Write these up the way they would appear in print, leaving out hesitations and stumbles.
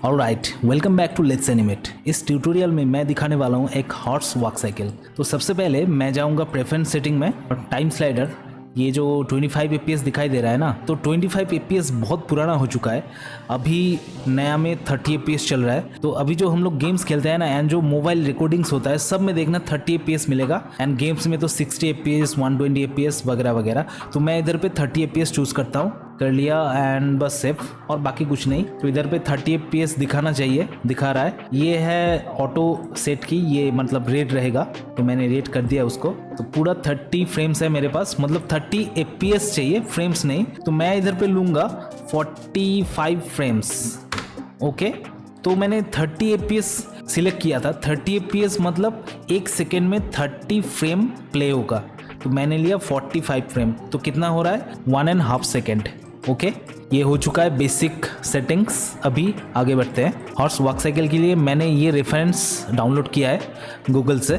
Alright, welcome back to let's animate. इस tutorial में मैं दिखाने वाला हूँ एक हॉर्स वॉक साइकिल। तो सबसे पहले मैं जाऊँगा प्रेफरेंस सेटिंग में और टाइम स्लाइडर, ये जो 25 FPS दिखाई दे रहा है ना, तो 25 FPS बहुत पुराना हो चुका है। अभी नया में 30 FPS चल रहा है। तो अभी जो हम लोग गेम्स खेलते हैं ना, एंड जो मोबाइल रिकॉर्डिंग्स होता है सब में देखना 30 FPS मिलेगा, एंड गेम्स में तो 60 FPS 120 FPS वगैरह वगैरह। तो मैं इधर पे 30 FPS चूज़ करता हूँ, कर लिया एंड बस सेफ, और बाकी कुछ नहीं। तो इधर पे 30 FPS दिखाना चाहिए, दिखा रहा है। ये है ऑटो सेट की, ये मतलब रेट रहेगा, तो मैंने रेट कर दिया उसको। तो पूरा 30 फ्रेम्स है मेरे पास, मतलब 30 FPS चाहिए, फ्रेम्स नहीं। तो मैं इधर पे लूँगा 45 फ्रेम्स। ओके, तो मैंने 30 FPS सिलेक्ट किया था। 30 FPS मतलब एक सेकेंड में 30 फ्रेम प्ले होगा। तो मैंने लिया 45 फ्रेम, तो कितना हो रहा है 1.5 सेकेंड। ओके, ये हो चुका है बेसिक सेटिंग्स। अभी आगे बढ़ते हैं। हॉर्स वॉक साइकिल के लिए मैंने ये रेफरेंस डाउनलोड किया है गूगल से।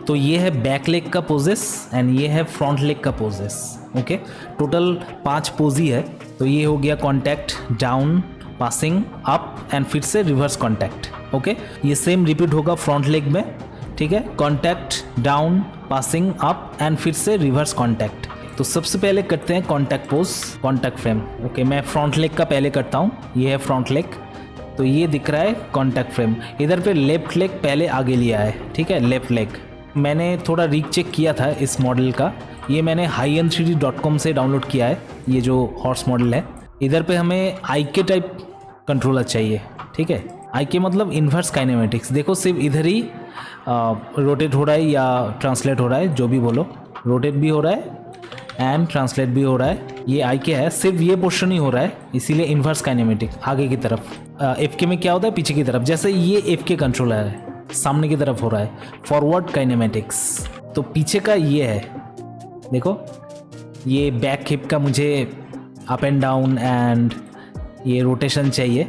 तो ये है बैक लेग का पोजेस एंड ये है फ्रंट लेग का पोजेस। ओके, टोटल 5 पोज ही है। तो ये हो गया contact, down, passing, up and फिर से रिवर्स कॉन्टैक्ट। ओके, ये सेम रिपीट होगा फ्रंट लेग में। ठीक है, contact, down, passing, up and फिर से रिवर्स कॉन्टैक्ट। तो सबसे पहले करते हैं contact pose, contact frame. Okay, मैं फ्रंट लेग का पहले करता हूँ। ये है फ्रंट लेग, तो ये दिख रहा है कॉन्टैक्ट फ्रेम। इधर पे लेफ्ट लेग पहले आगे लिया है। ठीक है, लेफ्ट लेग मैंने थोड़ा रीचेक किया था इस मॉडल का। ये मैंने high-end3d.com से डाउनलोड किया है, ये जो हॉर्स मॉडल है। इधर पे हमें IK टाइप कंट्रोलर चाहिए। ठीक है, IK मतलब इन्वर्स काइनेमेटिक्स। देखो सिर्फ इधर ही रोटेट हो रहा है या ट्रांसलेट हो रहा है, जो भी बोलो। रोटेट भी हो रहा है एंड ट्रांसलेट भी हो रहा है। ये IK है, सिर्फ ये पोर्शन ही हो रहा है, इसीलिए इन्वर्स काइनेमेटिक आगे की तरफ। FK में क्या होता है, पीछे की तरफ। जैसे ये FK कंट्रोलर है, सामने की तरफ हो रहा है फॉरवर्ड काइनेमेटिक्स। तो पीछे का ये है, देखो ये बैक हिप का मुझे अप एंड डाउन एंड ये रोटेशन चाहिए।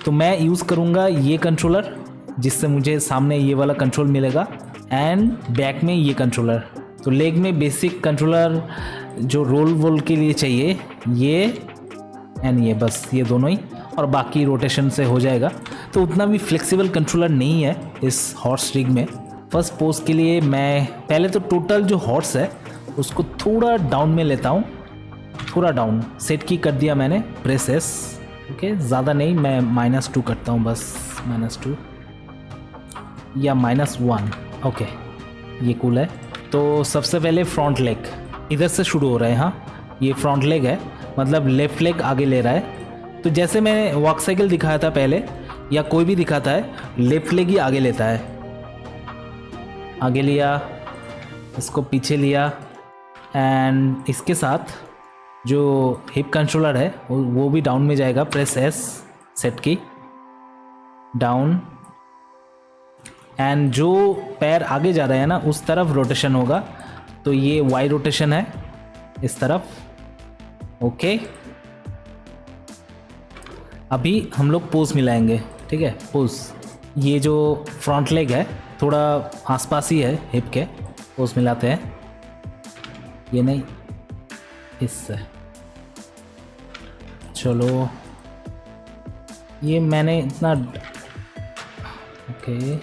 तो मैं यूज़ करूँगा ये कंट्रोलर, जिससे मुझे सामने ये वाला कंट्रोल मिलेगा एंड बैक में ये कंट्रोलर। तो लेग में बेसिक कंट्रोलर जो रोल वोल के लिए चाहिए, ये एंड ये, बस ये दोनों ही, और बाकी रोटेशन से हो जाएगा। तो उतना भी फ्लेक्सिबल कंट्रोलर नहीं है इस हॉर्स रिग में। फर्स्ट पोज के लिए मैं पहले तो टोटल जो हॉर्स है उसको थोड़ा डाउन में लेता हूँ, थोड़ा डाउन। सेट की कर दिया मैंने, प्रेस एस। ओके, ज़्यादा नहीं, मैं -2 करता हूँ, बस -2 या -1। ओके, ये कूल है। तो सबसे पहले फ्रंट लेग इधर से शुरू हो रहा है। हाँ, ये फ्रंट लेग है, मतलब लेफ्ट लेग आगे ले रहा है। तो जैसे मैंने वॉक साइकिल दिखाया था पहले, या कोई भी दिखाता है, लेफ्ट लेग ही आगे लेता है। आगे लिया, इसको पीछे लिया, एंड इसके साथ जो हिप कंट्रोलर है वो भी डाउन में जाएगा। प्रेस एस, सेट की, डाउन, एंड जो पैर आगे जा रहे हैं ना उस तरफ रोटेशन होगा। तो ये वाई रोटेशन है इस तरफ। ओके, अभी हम लोग पोज मिलाएंगे। ठीक है, पोज, ये जो फ्रंट लेग है थोड़ा आसपास ही है हिप के, पोज मिलाते हैं। ये नहीं, इससे। चलो, ये मैंने इतना, ओके,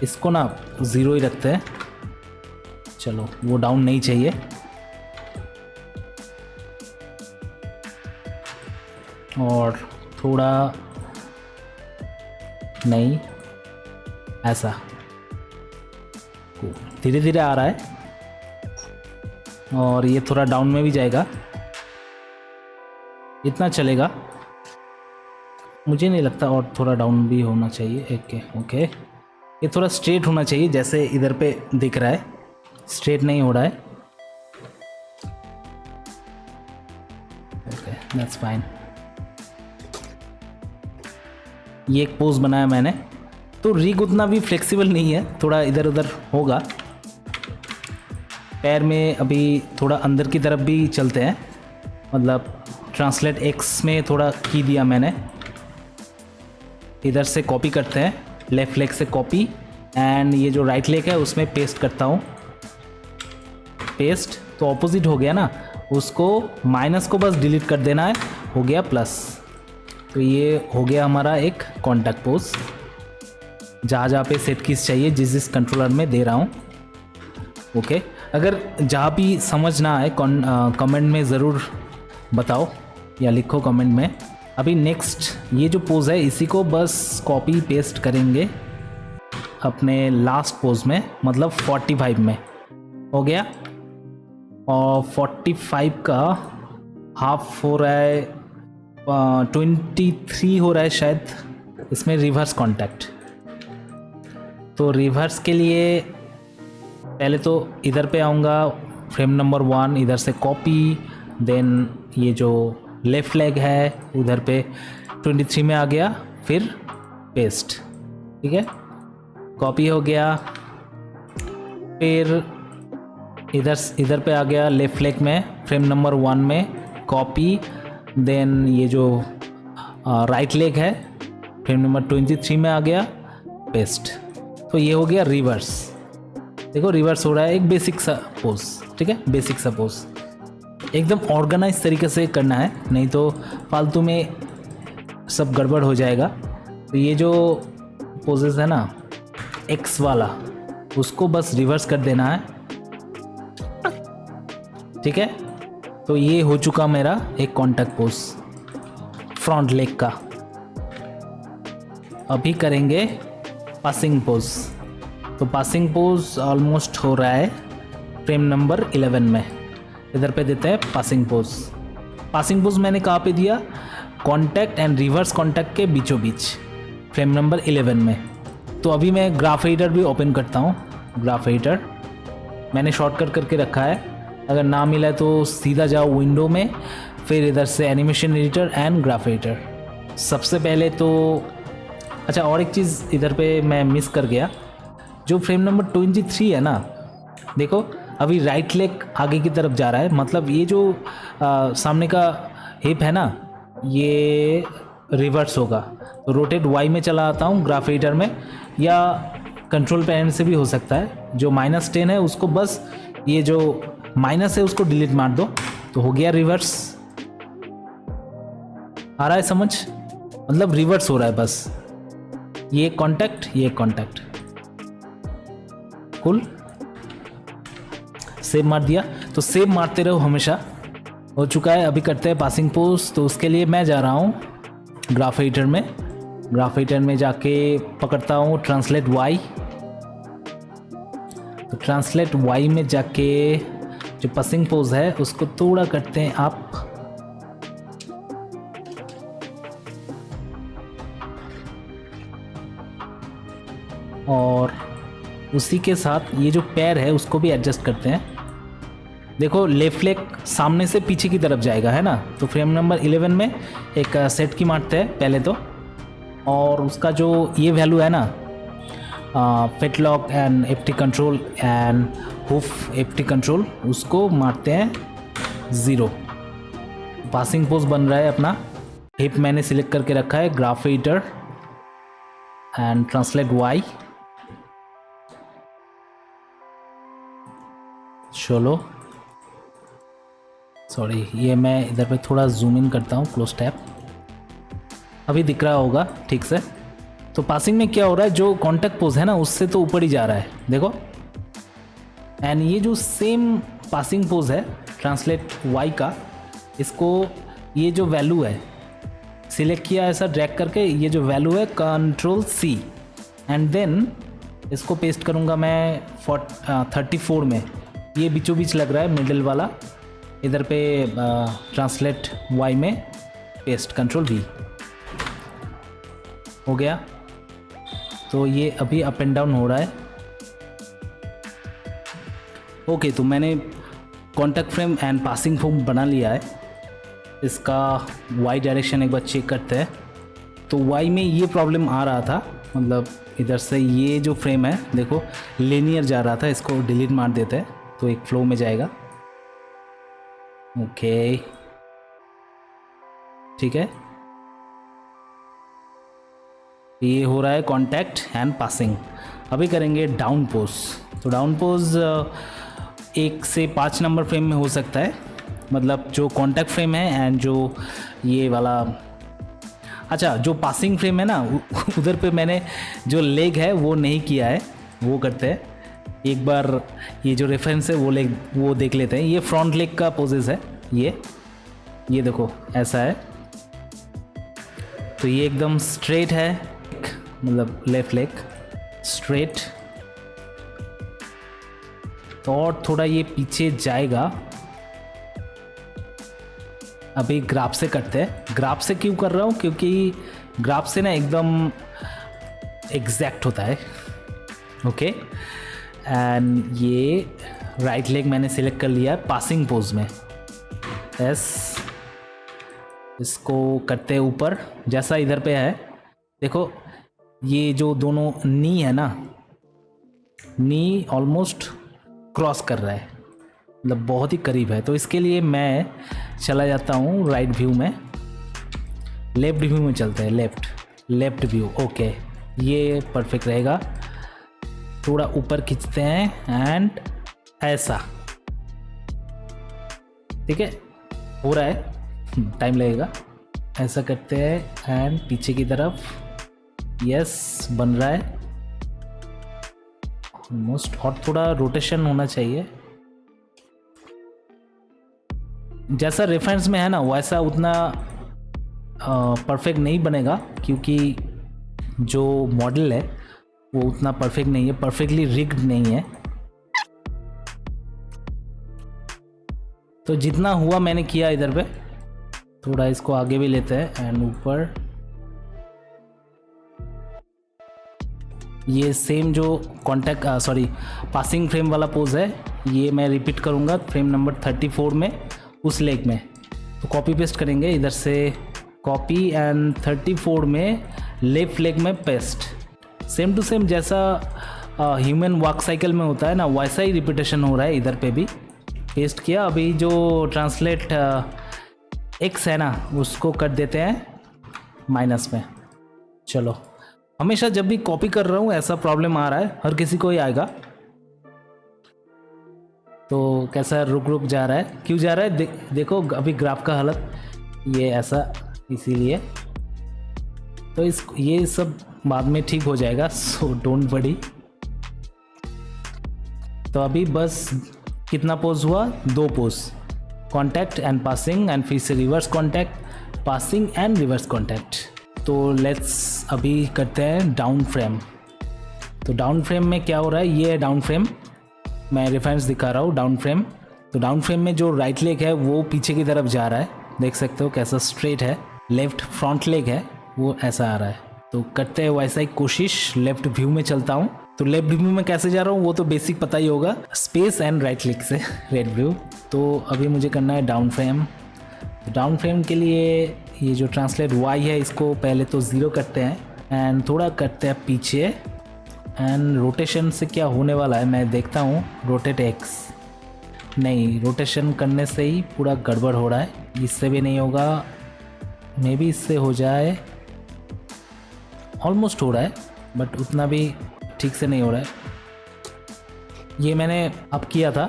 इसको ना 0 ही रखते हैं। चलो, वो डाउन नहीं चाहिए। और थोड़ा नहीं, ऐसा धीरे धीरे आ रहा है, और ये थोड़ा डाउन में भी जाएगा। इतना चलेगा, मुझे नहीं लगता। और थोड़ा डाउन भी होना चाहिए। ओके, ये थोड़ा स्ट्रेट होना चाहिए, जैसे इधर पे दिख रहा है। स्ट्रेट नहीं हो रहा है। Okay, that's fine. ये एक पोज बनाया मैंने। तो रिग उतना भी फ्लेक्सिबल नहीं है, थोड़ा इधर उधर होगा। पैर में अभी थोड़ा अंदर की तरफ भी चलते हैं, मतलब ट्रांसलेट एक्स में थोड़ा की दिया मैंने। इधर से कॉपी करते हैं, लेफ्ट लेग से कॉपी, एंड ये जो राइट लेग है उसमें पेस्ट करता हूँ। पेस्ट तो ऑपोजिट हो गया ना, उसको माइनस को बस डिलीट कर देना है हो गया प्लस। तो ये हो गया हमारा एक कॉन्टैक्ट पोज, जहाँ जहाँ पे सेट कीज चाहिए जिस कंट्रोलर में दे रहा हूँ। ओके, अगर जहाँ भी समझ ना आए कमेंट में ज़रूर बताओ या लिखो कमेंट में। अभी नेक्स्ट ये जो पोज़ है इसी को बस कॉपी पेस्ट करेंगे अपने लास्ट पोज में, मतलब 45 में। हो गया, और 45 का हाफ हो रहा है 23 हो रहा है शायद इसमें रिवर्स कॉन्टैक्ट। तो रिवर्स के लिए पहले तो इधर पे आऊँगा, फ्रेम नंबर 1 इधर से कॉपी, देन ये जो लेफ़्ट लेग है उधर पे 23 में आ गया, फिर पेस्ट। ठीक है, कॉपी हो गया, फिर इधर पे आ गया लेफ़्ट लेग में फ्रेम नंबर 1 में कॉपी, देन ये जो राइट लेग है फ्रेम नंबर 23 में आ गया, पेस्ट। तो ये हो गया रिवर्स। देखो रिवर्स हो रहा है, एक बेसिक सा पोज। ठीक है, बेसिक सा पोज एकदम ऑर्गेनाइज तरीके से करना है, नहीं तो फालतू में सब गड़बड़ हो जाएगा। तो ये जो पोजेस है ना एक्स वाला, उसको बस रिवर्स कर देना है। ठीक है, तो ये हो चुका मेरा एक कॉन्टैक्ट पोज फ्रंट लेग का। अभी करेंगे पासिंग पोज। तो पासिंग पोज ऑलमोस्ट हो रहा है फ्रेम नंबर 11 में। इधर पे देते हैं पासिंग पोज। पासिंग पोज मैंने कहाँ पे दिया, कॉन्टैक्ट एंड रिवर्स कॉन्टैक्ट के बीचों बीच फ्रेम नंबर 11 में। तो अभी मैं ग्राफ एडिटर भी ओपन करता हूँ। ग्राफ एडिटर मैंने शॉर्टकट करके रखा है, अगर ना मिला है तो सीधा जाओ विंडो में, फिर इधर से animation editor and graph editor. सबसे पहले तो अच्छा, और एक चीज़ इधर पे मैं मिस कर गया, जो फ्रेम नंबर 23 है ना, देखो अभी राइट लेग आगे की तरफ जा रहा है, मतलब ये जो सामने का हिप है ना ये रिवर्स होगा। तो रोटेट वाई में चला आता हूँ ग्राफ एडिटर में, या कंट्रोल पैनल से भी हो सकता है। जो -10 है उसको बस ये जो माइनस है उसको डिलीट मार दो, तो हो गया रिवर्स। आ रहा है समझ, मतलब रिवर्स हो रहा है बस। ये कॉन्टैक्ट, ये कॉन्टैक्ट, कुल सेव मार दिया। तो सेव मारते रहो हमेशा। हो चुका है, अभी करते हैं पासिंग पोज। तो उसके लिए मैं जा रहा हूँ ग्राफ एडिटर में। ग्राफ एडिटर में जाके पकड़ता हूँ ट्रांसलेट वाई। तो ट्रांसलेट वाई में जाके जो पासिंग पोज है उसको थोड़ा करते हैं आप, और उसी के साथ ये जो पैर है उसको भी एडजस्ट करते हैं। देखो लेफ्ट लेग सामने से पीछे की तरफ जाएगा, है ना। तो फ्रेम नंबर 11 में एक सेट की मारते हैं पहले तो, और उसका जो ये वैल्यू है ना fit lock and FT control and HUF FT control, उसको मारते हैं 0। पासिंग पोज बन रहा है अपना। हिप मैंने सिलेक्ट करके रखा है, graph editor and translate y. चलो सॉरी, ये मैं इधर पे थोड़ा जूम इन करता हूँ, क्लोज टैब। अभी दिख रहा होगा ठीक से। तो पासिंग में क्या हो रहा है, जो कॉन्टैक्ट पोज है ना उससे तो ऊपर ही जा रहा है, देखो। एंड ये जो सेम पासिंग पोज है ट्रांसलेट वाई का, इसको ये जो वैल्यू है सिलेक्ट किया ऐसा ड्रैग करके, ये जो वैल्यू है कंट्रोल C, एंड देन इसको पेस्ट करूँगा मैं 34 में। ये बीचों बीच लग रहा है मिडिल वाला, इधर पे ट्रांसलेट वाई में पेस्ट कंट्रोल V हो गया। तो ये अभी अप एंड डाउन हो रहा है। ओके, तो मैंने contact frame and passing frame बना लिया है। इसका वाई डायरेक्शन एक बार चेक करते हैं। तो वाई में ये प्रॉब्लम आ रहा था, मतलब इधर से ये जो फ्रेम है देखो लीनियर जा रहा था, इसको डिलीट मार देते हैं तो एक फ्लो में जाएगा। ओके ठीक है, ये हो रहा है कॉन्टैक्ट एंड पासिंग। अभी करेंगे डाउन पोज। तो डाउन पोज 1 से 5 नंबर फ्रेम में हो सकता है, मतलब जो कॉन्टैक्ट फ्रेम है एंड जो ये वाला, अच्छा जो पासिंग फ्रेम है ना उधर पे मैंने जो लेग है वो नहीं किया है, वो करते हैं एक बार। ये जो रेफरेंस है वो देख लेते हैं। ये फ्रंट लेग का पोजेस है, ये देखो ऐसा है। तो ये एकदम स्ट्रेट है, मतलब लेफ्ट लेग स्ट्रेट। तो और थोड़ा ये पीछे जाएगा। अभी ग्राफ से करते हैं। ग्राफ से क्यों कर रहा हूँ, क्योंकि ग्राफ से ना एकदम एग्जैक्ट होता है। ओके, एंड ये राइट लेग मैंने सिलेक्ट कर लिया है पासिंग पोज में। एस, इसको करते हैं ऊपर जैसा इधर पे है। देखो ये जो दोनों नी है ना, नी ऑलमोस्ट क्रॉस कर रहा है, मतलब बहुत ही करीब है। तो इसके लिए मैं चला जाता हूँ राइट व्यू में, लेफ्ट व्यू में चलते हैं। लेफ्ट व्यू, ओके ये परफेक्ट रहेगा। थोड़ा ऊपर खींचते हैं एंड ऐसा, ठीक है, हो रहा है, टाइम लगेगा। ऐसा करते हैं एंड पीछे की तरफ, यस बन रहा है ऑलमोस्ट। और थोड़ा रोटेशन होना चाहिए, जैसा रेफरेंस में है ना वैसा उतना परफेक्ट नहीं बनेगा, क्योंकि जो मॉडल है वो उतना परफेक्ट नहीं है, परफेक्टली रिग्ड नहीं है। तो जितना हुआ मैंने किया इधर पे। थोड़ा इसको आगे भी लेते हैं एंड ऊपर। ये सेम जो कॉन्टैक्ट पासिंग फ्रेम वाला पोज है, ये मैं रिपीट करूँगा फ्रेम नंबर 34 में, उस लेग में। तो कॉपी पेस्ट करेंगे इधर से, कॉपी एंड 34 में लेफ्ट लेग में पेस्ट। सेम टू सेम जैसा ह्यूमन वॉक साइकिल में होता है ना, वैसा ही रिपीटेशन हो रहा है इधर पे भी। पेस्ट किया। अभी जो ट्रांसलेट एक्स है ना उसको कर देते हैं माइनस में। चलो, हमेशा जब भी कॉपी कर रहा हूँ ऐसा प्रॉब्लम आ रहा है, हर किसी को ही आएगा। तो कैसा रुक जा रहा है, क्यों जा रहा है देखो अभी ग्राफ का हालत ये ऐसा, इसीलिए। तो ये सब बाद में ठीक हो जाएगा, सो डोंट वरी। तो अभी बस कितना पोज हुआ, 2 pose, contact and passing, and फिर से reverse contact, passing and reverse contact. तो लेट्स अभी करते हैं डाउन फ्रेम। तो डाउन फ्रेम में क्या हो रहा है, ये है डाउन फ्रेम, मैं रेफरेंस दिखा रहा हूँ डाउन फ्रेम। तो डाउन फ्रेम में जो राइट लेग है वो पीछे की तरफ जा रहा है, देख सकते हो कैसा स्ट्रेट है। लेफ्ट फ्रंट लेग है वो ऐसा आ रहा है। तो करते हैं वैसा ही कोशिश, लेफ्ट व्यू में चलता हूँ। तो लेफ्ट व्यू में कैसे जा रहा हूँ वो तो बेसिक पता ही होगा, स्पेस एंड राइट क्लिक से राइट व्यू। तो अभी मुझे करना है डाउन फ्रेम। डाउन फ्रेम के लिए ये जो ट्रांसलेट वाई है इसको पहले तो 0 करते हैं एंड थोड़ा करते हैं पीछे। एंड रोटेशन से क्या होने वाला है मैं देखता हूँ, रोटेट एक्स, नहीं रोटेशन करने से ही पूरा गड़बड़ हो रहा है, इससे भी नहीं होगा, मे बी इससे हो जाए, ऑलमोस्ट हो रहा है बट उतना भी ठीक से नहीं हो रहा है। ये मैंने अप किया था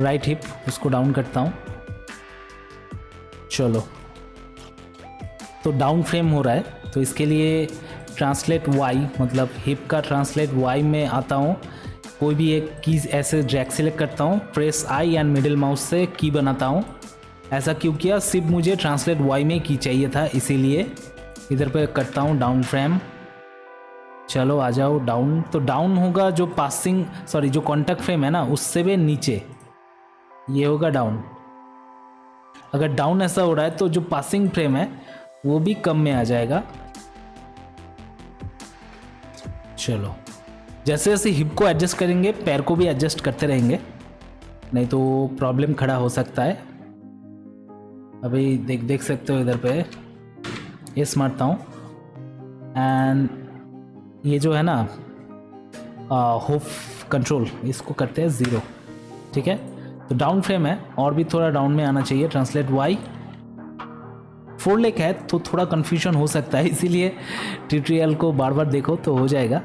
राइट हिप, उसको डाउन करता हूँ। चलो, तो डाउन फ्रेम हो रहा है। तो इसके लिए ट्रांसलेट वाई, मतलब हिप का ट्रांसलेट वाई में आता हूँ, कोई भी एक की ऐसे ड्रैग सेलेक्ट करता हूँ, press I and middle mouse से की बनाता हूँ। ऐसा क्यों किया, सिर्फ मुझे ट्रांसलेट वाई में की चाहिए था, इसीलिए इधर पे करता हूँ डाउन फ्रेम। चलो आ जाओ डाउन। तो डाउन होगा जो जो कॉन्टैक्ट फ्रेम है ना उससे भी नीचे, ये होगा डाउन। अगर डाउन ऐसा हो रहा है तो जो पासिंग फ्रेम है वो भी कम में आ जाएगा। चलो, जैसे जैसे हिप को एडजस्ट करेंगे पैर को भी एडजस्ट करते रहेंगे, नहीं तो प्रॉब्लम खड़ा हो सकता है। अभी देख सकते हो इधर पे इस मारता हूँ एंड ये जो है ना होफ कंट्रोल, इसको करते हैं 0, ठीक है। तो डाउन फ्रेम है और भी थोड़ा डाउन में आना चाहिए। ट्रांसलेट वाई, 4 लेग है तो थोड़ा कन्फ्यूजन हो सकता है, इसीलिए ट्यूटोरियल को बार बार देखो तो हो जाएगा।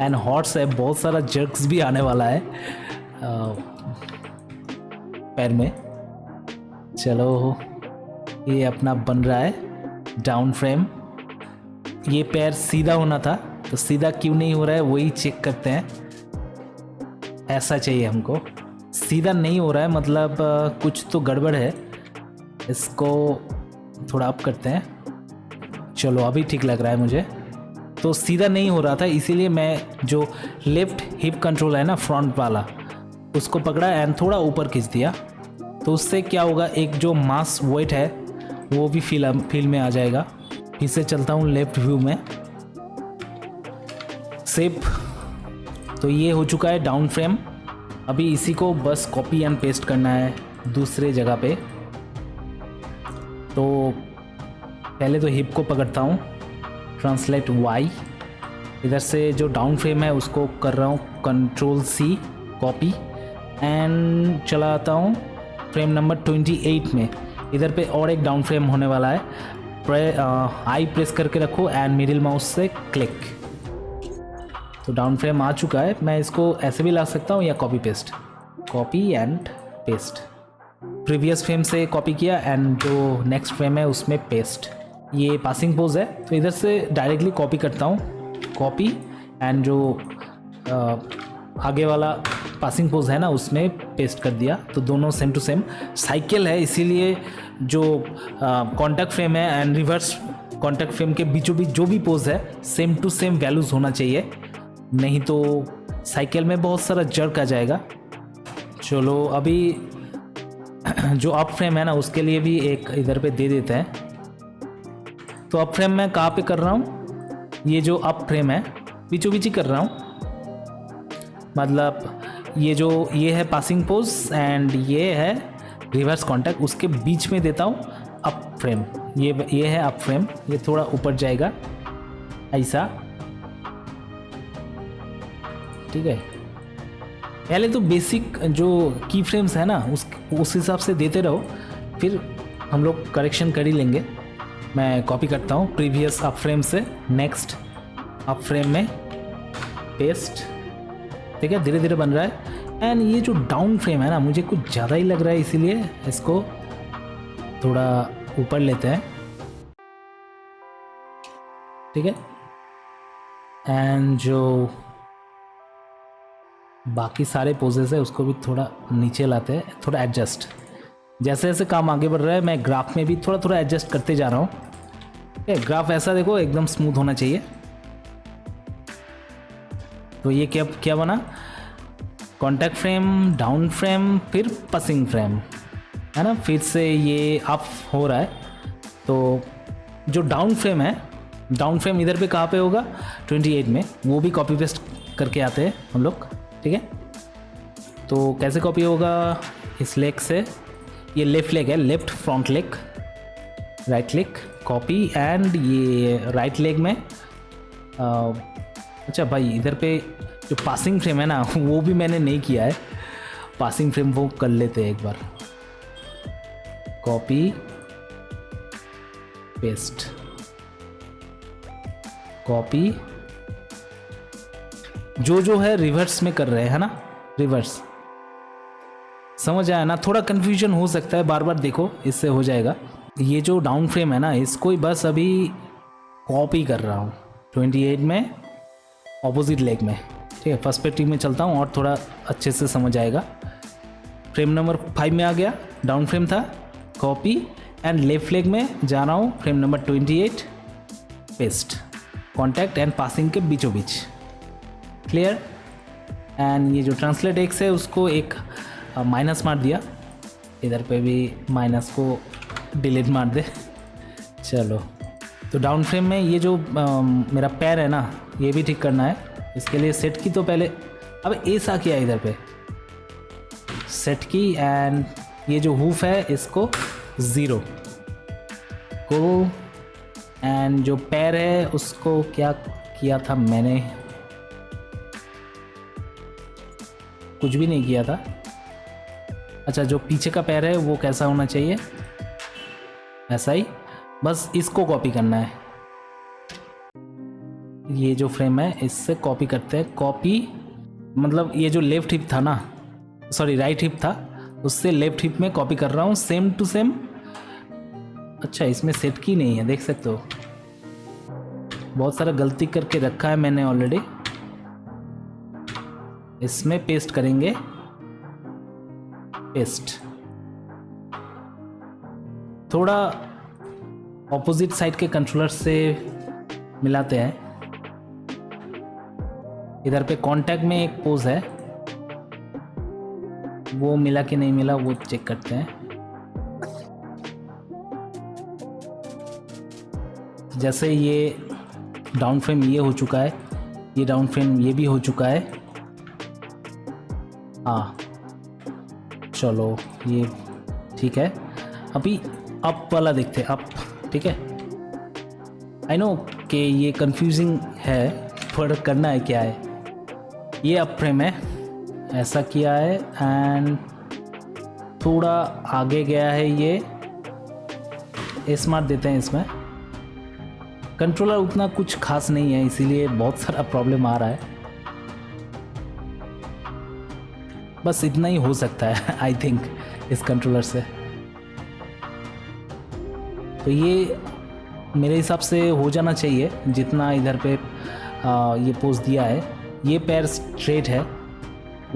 एंड हॉर्स है, बहुत सारा जर्क्स भी आने वाला है। पैर में। चलो ये अपना बन रहा है डाउन फ्रेम। ये पैर सीधा होना था, तो सीधा क्यों नहीं हो रहा है वही चेक करते हैं। ऐसा चाहिए हमको, सीधा नहीं हो रहा है, मतलब कुछ तो गड़बड़ है। इसको थोड़ा अप करते हैं। चलो अभी ठीक लग रहा है मुझे। तो सीधा नहीं हो रहा था, इसीलिए मैं जो लेफ्ट हिप कंट्रोल है ना, फ्रंट वाला, उसको पकड़ा एंड थोड़ा ऊपर खींच दिया। तो उससे क्या होगा, एक जो मास वेट है वो भी फील में आ जाएगा। फिर से चलता हूँ लेफ्ट व्यू में। सेप। तो ये हो चुका है डाउन फ्रेम। अभी इसी को बस कॉपी एंड पेस्ट करना है दूसरे जगह पे। तो पहले तो हिप को पकड़ता हूँ, ट्रांसलेट वाई। इधर से जो डाउन फ्रेम है उसको कर रहा हूँ कंट्रोल सी, कॉपी, एंड चला आता हूँ फ्रेम नंबर 28 में। इधर पे और एक डाउन फ्रेम होने वाला है। आई प्रेस करके रखो एंड मिडिल माउस से क्लिक। तो डाउन फ्रेम आ चुका है। मैं इसको ऐसे भी ला सकता हूँ या copy paste, copy and paste. Previous frame से कॉपी किया एंड जो नेक्स्ट फ्रेम है उसमें पेस्ट। ये पासिंग पोज है, तो इधर से डायरेक्टली कॉपी करता हूँ, कॉपी, एंड जो आगे वाला पासिंग पोज है ना उसमें पेस्ट कर दिया। तो दोनों सेम टू सेम। साइकिल है, इसीलिए जो कॉन्टैक्ट फ्रेम है एंड रिवर्स कॉन्टैक्ट फ्रेम के बीचों बीच जो भी पोज है सेम टू सेम वैल्यूज़ होना चाहिए, नहीं तो साइकिल में बहुत सारा जर्क आ जाएगा। चलो अभी जो अप फ्रेम है ना उसके लिए भी एक इधर पे दे देते हैं। तो अप फ्रेम मैं कहाँ पे कर रहा हूँ, ये जो अप फ्रेम है बीचों बीच ही कर रहा हूँ। मतलब ये है पासिंग पोज एंड ये है रिवर्स कॉन्टैक्ट, उसके बीच में देता हूँ अप फ्रेम। ये है अप फ्रेम, ये थोड़ा ऊपर जाएगा ऐसा, ठीक है। पहले तो बेसिक जो की फ्रेम्स है ना उस हिसाब से देते रहो, फिर हम लोग करेक्शन कर ही लेंगे। मैं कॉपी करता हूँ प्रीवियस अप फ्रेम से नेक्स्ट अप फ्रेम में पेस्ट, ठीक है। धीरे धीरे बन रहा है। एंड ये जो डाउन फ्रेम है ना मुझे कुछ ज़्यादा ही लग रहा है, इसीलिए इसको थोड़ा ऊपर लेते हैं, ठीक है। एंड जो बाकी सारे पोजेस है उसको भी थोड़ा नीचे लाते हैं, थोड़ा एडजस्ट। जैसे जैसे काम आगे बढ़ रहा है मैं ग्राफ में भी थोड़ा थोड़ा एडजस्ट करते जा रहा हूँ, ठीक है। ग्राफ ऐसा देखो एकदम स्मूथ होना चाहिए। तो ये क्या बना, कॉन्टैक्ट फ्रेम, डाउन फ्रेम, फिर पासिंग फ्रेम, है ना। फिर से ये अप हो रहा है। तो जो डाउन फ्रेम है, डाउन फ्रेम इधर पे कहाँ पे होगा, 28 में। वो भी कॉपी पेस्ट करके आते हैं हम लोग, ठीक है। तो कैसे कॉपी होगा, इस लेग से, ये लेफ्ट लेग है, left front leg, right click, copy, and ये राइट लेग में अच्छा भाई इधर पे जो पासिंग फ्रेम है ना वो भी मैंने नहीं किया है। पासिंग फ्रेम वो कर लेते हैं एक बार, कॉपी पेस्ट, कॉपी। जो है रिवर्स में कर रहे हैं, है ना, रिवर्स। समझ आया ना, थोड़ा कंफ्यूजन हो सकता है, बार बार देखो, इससे हो जाएगा। ये जो डाउन फ्रेम है ना इसको ही बस अभी कॉपी कर रहा हूँ 28 में ऑपोजिट लेग में, ठीक है। पर्सपेक्टिव में चलता हूँ और थोड़ा अच्छे से समझ आएगा। फ्रेम नंबर 5 में आ गया, डाउन फ्रेम था, कॉपी, एंड लेफ्ट लेग में जा रहा हूँ, frame number 28, paste, contact and passing के बीचों बीच, क्लियर। एंड ये जो ट्रांसलेट एक्स है उसको एक माइनस मार दिया, इधर पे भी माइनस को डिलीट मार दे। चलो, तो डाउन फ्रेम में ये जो मेरा पैर है ना ये भी ठीक करना है। इसके लिए सेट की, तो पहले अब ऐसा किया इधर पे सेट की, एंड ये जो हुफ है इसको 0 को, एंड जो पैर है उसको क्या किया था मैंने, कुछ भी नहीं किया था। अच्छा, जो पीछे का पैर है वो कैसा होना चाहिए, ऐसा ही, बस इसको कॉपी करना है। ये जो फ्रेम है इससे कॉपी करते हैं, कॉपी मतलब ये जो लेफ्ट हिप था ना, सॉरी राइट हिप था, उससे लेफ्ट हिप में कॉपी कर रहा हूँ सेम टू सेम। अच्छा इसमें सेट की नहीं है, देख सकते हो बहुत सारा गलती करके रखा है मैंने ऑलरेडी। इसमें पेस्ट करेंगे, पेस्ट। थोड़ा ऑपोजिट साइड के कंट्रोलर से मिलाते हैं। इधर पे कांटेक्ट में एक पोज है, वो मिला कि नहीं मिला वो चेक करते हैं। जैसे ये डाउन फ्रेम ये हो चुका है, ये डाउन फ्रेम ये भी हो चुका है। हाँ चलो ये ठीक है। अभी अप वाला देखते हैं, अप। ठीक है, आई नो कि ये कंफ्यूजिंग है पर करना है क्या है। ये अप फ्रेम है, ऐसा किया है एंड थोड़ा आगे गया है। ये स्मार्ट देते हैं इसमें। कंट्रोलर उतना कुछ खास नहीं है, इसीलिए बहुत सारा प्रॉब्लम आ रहा है। बस इतना ही हो सकता है आई थिंक इस कंट्रोलर से। तो ये मेरे हिसाब से हो जाना चाहिए जितना इधर पे ये पोज दिया है। ये पैर स्ट्रेट है,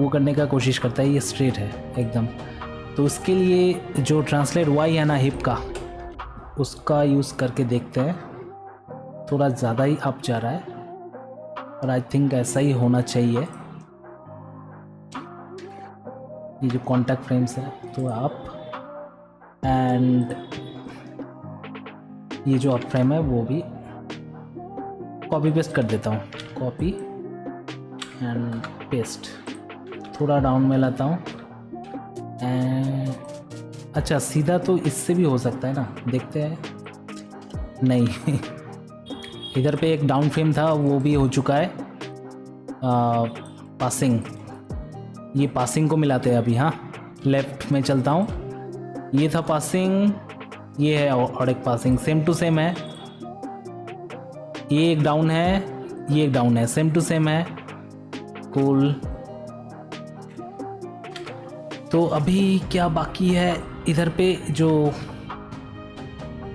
वो करने का कोशिश करता है, ये स्ट्रेट है एकदम। तो उसके लिए जो ट्रांसलेट वाई है ना हिप का, उसका यूज़ करके देखते हैं। थोड़ा ज़्यादा ही अप जा रहा है और आई थिंक ऐसा ही होना चाहिए। ये जो कॉन्टैक्ट फ्रेम्स है तो अप, एंड ये जो अप फ्रेम है वो भी कॉपी पेस्ट कर देता हूँ। कॉपी एंड पेस्ट, थोड़ा डाउन में लाता हूँ एंड अच्छा सीधा तो इससे भी हो सकता है ना, देखते हैं। नहीं इधर पे एक डाउन फ्रेम था वो भी हो चुका है। पासिंग, ये पासिंग को मिलाते हैं अभी। हाँ लेफ्ट में चलता हूँ, ये था पासिंग, ये है और एक पासिंग, सेम टू सेम है। ये एक डाउन है, ये एक डाउन है, सेम टू सेम है। कूल। तो अभी क्या बाकी है, इधर पे जो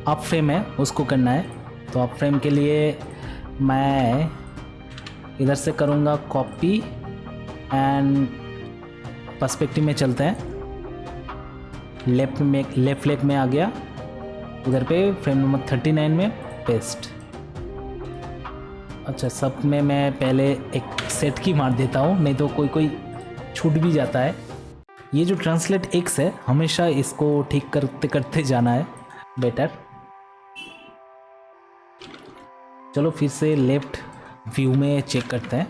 अप फ्रेम है उसको करना है। तो अप फ्रेम के लिए मैं इधर से करूँगा कॉपी एंड पर्सपेक्टिव में चलते हैं। लेफ्ट लेग में आ गया, उधर पे फ्रेम नंबर 39 में पेस्ट। अच्छा सब में मैं पहले एक सेट की मार देता हूँ, नहीं तो कोई छूट भी जाता है। ये जो ट्रांसलेट एक्स है हमेशा इसको ठीक करते करते जाना है बेटर। चलो फिर से लेफ्ट व्यू में चेक करते हैं।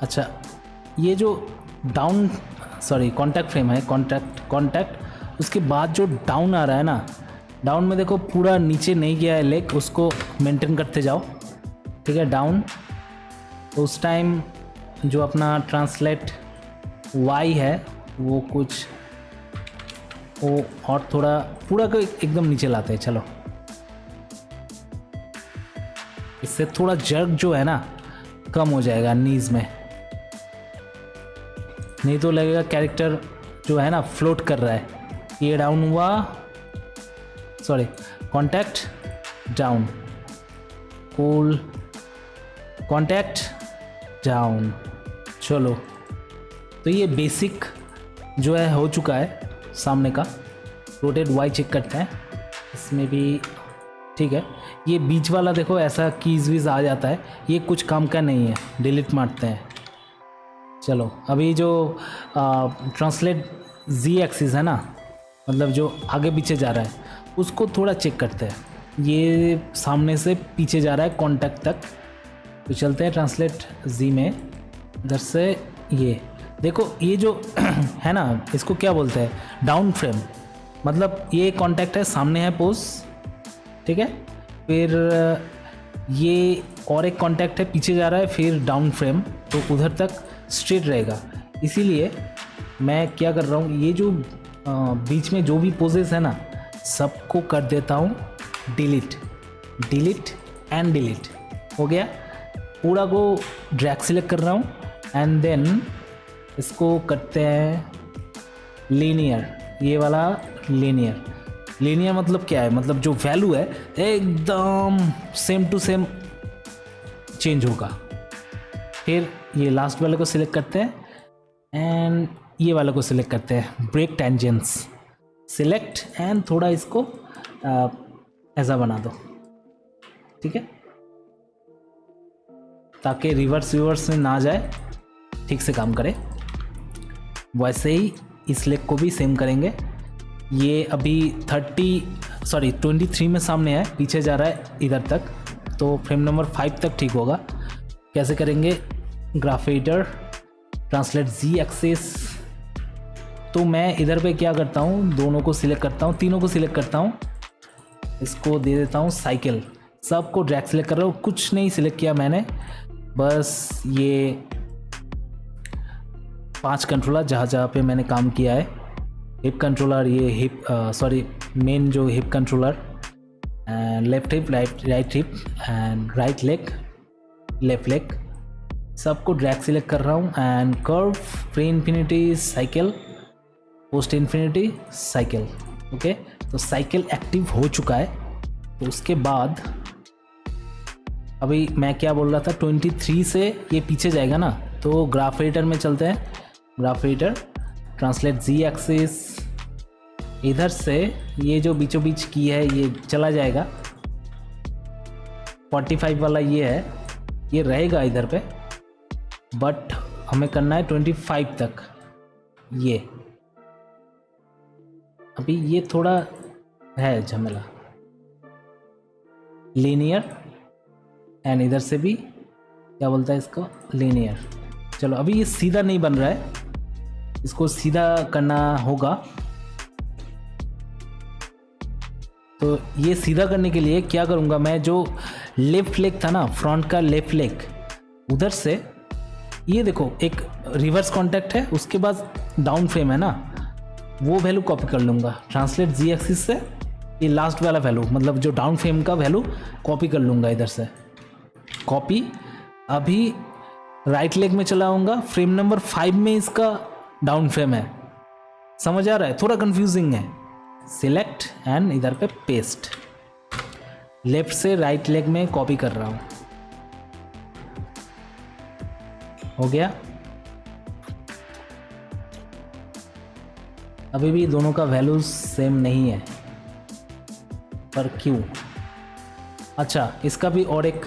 अच्छा ये जो डाउन कॉन्टैक्ट फ्रेम है, कॉन्टैक्ट उसके बाद जो डाउन आ रहा है ना, डाउन में देखो पूरा नीचे नहीं गया है लेग, उसको मेंटेन करते जाओ। ठीक है, डाउन। तो उस टाइम जो अपना ट्रांसलेट वाई है वो कुछ वो और थोड़ा पूरा को एकदम नीचे लाते हैं। चलो इससे थोड़ा जर्क जो है ना कम हो जाएगा नीज में, नहीं तो लगेगा कैरेक्टर जो है ना फ्लोट कर रहा है। ये डाउन हुआ, contact down, cool, contact down. चलो तो ये बेसिक जो है हो चुका है सामने का। रोटेट वाई चेक करते हैं, इसमें भी ठीक है। ये बीच वाला देखो ऐसा कीज वीज आ जाता है, ये कुछ काम का नहीं है, डिलीट मारते हैं। चलो अभी जो ट्रांसलेट जी एक्सिस है ना, मतलब जो आगे पीछे जा रहा है उसको थोड़ा चेक करते हैं। ये सामने से पीछे जा रहा है कॉन्टैक्ट तक, तो चलते हैं ट्रांसलेट जी में। इधर से ये देखो, ये जो है ना इसको क्या बोलते हैं, डाउन फ्रेम। मतलब ये कॉन्टैक्ट है, सामने है पोज, ठीक है। फिर ये और एक कॉन्टैक्ट है पीछे जा रहा है, फिर डाउन फ्रेम, तो उधर तक स्ट्रेट रहेगा। इसीलिए मैं क्या कर रहा हूँ, ये जो बीच में जो भी पोजेस है ना सबको कर देता हूँ डिलीट, डिलीट एंड डिलीट। हो गया, पूरा को ड्रैग सिलेक्ट कर रहा हूँ एंड देन इसको करते हैं लीनियर, ये वाला लीनियर। लीनियर मतलब क्या है, मतलब जो वैल्यू है एकदम सेम टू सेम चेंज होगा। फिर ये लास्ट वाले को सिलेक्ट करते हैं एंड ये वाले को सिलेक्ट करते हैं, ब्रेक टेंजेंट्स सिलेक्ट एंड थोड़ा इसको ऐसा बना दो, ठीक है, ताकि रिवर्स में ना जाए, ठीक से काम करे। वैसे ही इस लेग को भी सेम करेंगे। ये अभी 23 में सामने है, पीछे जा रहा है इधर तक, तो फ्रेम नंबर 5 तक ठीक होगा। कैसे करेंगे, graph editor, translate Z axis. तो मैं इधर पे क्या करता हूँ, दोनों को सिलेक्ट करता हूँ, तीनों को सिलेक्ट करता हूँ, इसको दे देता हूँ साइकिल। सबको ड्रैग सिलेक्ट कर रहा हूँ, कुछ नहीं सिलेक्ट किया मैंने, बस ये 5 कंट्रोलर जहाँ पे मैंने काम किया है। हिप कंट्रोलर, ये मेन जो hip controller, left hip, right hip and right leg, left leg, सबको ड्रैग सिलेक्ट कर रहा हूँ। And curve, pre infinity cycle, post infinity cycle. Okay, तो साइकिल एक्टिव हो चुका है। तो उसके बाद अभी मैं क्या बोल रहा था, 23 से ये पीछे जाएगा ना, तो ग्राफ एडिटर में चलते हैं। Graph editor, translate Z axis, इधर से ये जो बीचों बीच की है ये चला जाएगा। 45 वाला ये है, ये रहेगा इधर पे, बट हमें करना है 25 तक। ये अभी ये थोड़ा है झमेला। लीनियर एंड इधर से भी क्या बोलता है इसको, लीनियर। चलो अभी ये सीधा नहीं बन रहा है, इसको सीधा करना होगा। तो ये सीधा करने के लिए क्या करूँगा मैं, जो लेफ्ट लेग था ना, फ्रंट का लेफ्ट लेग, उधर से ये देखो एक रिवर्स कांटेक्ट है, उसके बाद डाउन फ्रेम है ना, वो वैल्यू कॉपी कर लूँगा। ट्रांसलेट Z एक्सिस से ये लास्ट वाला वैल्यू, मतलब जो डाउन फ्रेम का वैल्यू कॉपी कर लूँगा इधर से, कॉपी। अभी राइट लेग में चलाऊँगा, फ्रेम नंबर 5 में इसका डाउन फ्रेम है, समझ आ रहा है, थोड़ा कंफ्यूजिंग है। सिलेक्ट एंड इधर पे पेस्ट, लेफ्ट से राइट लेग में कॉपी कर रहा हूँ, हो गया। अभी भी दोनों का वैल्यू सेम नहीं है, पर क्यों? अच्छा, इसका भी और एक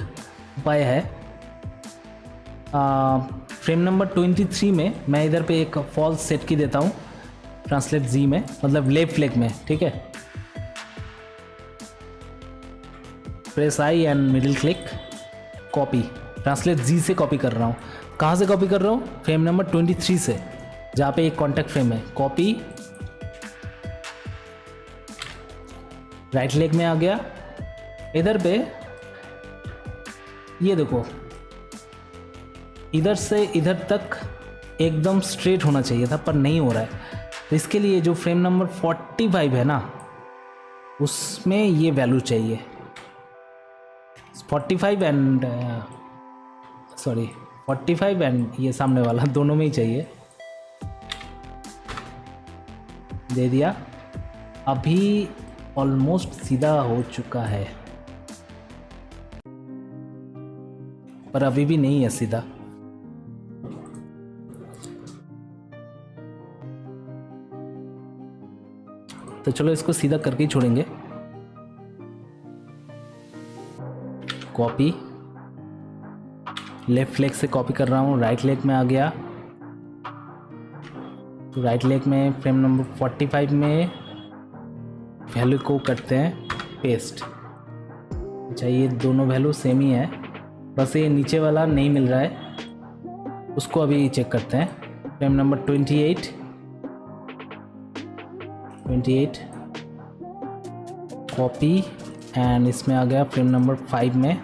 उपाय है। फ्रेम नंबर 23 में मैं इधर पे एक फॉल्स सेट की देता हूँ, ट्रांसलेट Z में, मतलब लेफ्ट लेग में, ठीक है। Press I and middle click, copy, translate Z से कॉपी कर रहा हूँ। कहाँ से कॉपी कर रहा हूँ, फ्रेम नंबर 23 से, जहाँ पे एक कॉन्टैक्ट फ्रेम है, कॉपी, राइट लेग में आ गया। इधर पे ये देखो, इधर से इधर तक एकदम स्ट्रेट होना चाहिए था, पर नहीं हो रहा है। तो इसके लिए जो फ्रेम नंबर 45 है ना, उसमें ये वैल्यू चाहिए, 45 एंड ये सामने वाला, दोनों में ही चाहिए। दे दिया। अभी ऑलमोस्ट सीधा हो चुका है, पर अभी भी नहीं है सीधा। तो चलो इसको सीधा करके ही छोड़ेंगे। कॉपी, लेफ्ट लेग से कॉपी कर रहा हूँ, राइट लेग में आ गया। तो राइट लेग में फ्रेम नंबर 45 में वैल्यू को करते हैं पेस्ट। अच्छा, ये दोनों वैल्यू सेम ही है, बस ये नीचे वाला नहीं मिल रहा है, उसको अभी चेक करते हैं। फ्रेम नंबर 28 कॉपी एंड इसमें आ गया फ्रेम नंबर 5 में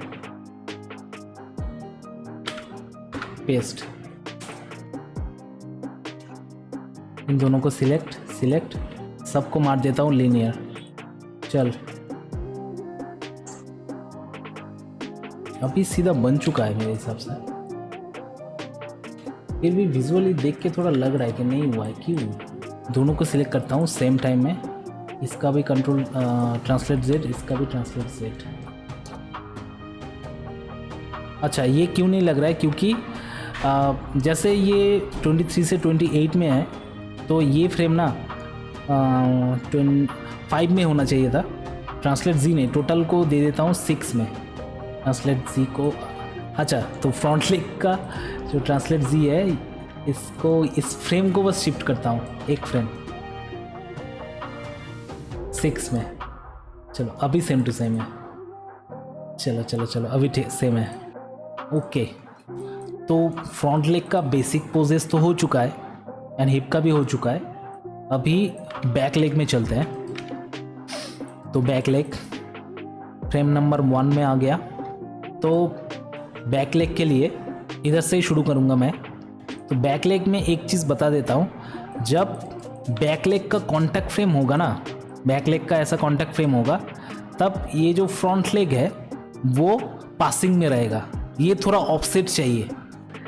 पेस्ट। इन दोनों को सिलेक्ट, सबको मार देता हूँ लीनियर। चल, अभी सीधा बन चुका है मेरे हिसाब से। फिर भी विजुअली देख के थोड़ा लग रहा है कि नहीं हुआ है। क्यों? दोनों को सिलेक्ट करता हूँ सेम टाइम में, इसका भी कंट्रोल ट्रांसलेट जेड, इसका भी ट्रांसलेट जेड। अच्छा, ये क्यों नहीं लग रहा है? क्योंकि जैसे ये 23 से 28 में है, तो ये फ्रेम ना 5 में होना चाहिए था। ट्रांसलेट जी नहीं, टोटल को दे देता हूँ 6 में, ट्रांसलेट जी को। अच्छा, तो फ्रंट लेग का जो ट्रांसलेट जी है, इसको, इस फ्रेम को बस शिफ्ट करता हूँ एक फ्रेम 6 में। चलो अभी सेम टू सेम है। चलो चलो चलो अभी सेम है। ओके, तो फ्रंट लेग का बेसिक पोजेस तो हो चुका है एंड हिप का भी हो चुका है। अभी बैक लेग में चलते हैं। तो बैक लेग फ्रेम नंबर 1 में आ गया। तो बैक लेग के लिए इधर से ही शुरू करूँगा मैं। तो बैक लेग में एक चीज़ बता देता हूँ, जब बैक लेग का कॉन्टैक्ट फ्रेम होगा ना, बैक लेग का ऐसा कॉन्टैक्ट फ्रेम होगा, तब ये जो फ्रंट लेग है वो पासिंग में रहेगा। ये थोड़ा ऑफसेट चाहिए,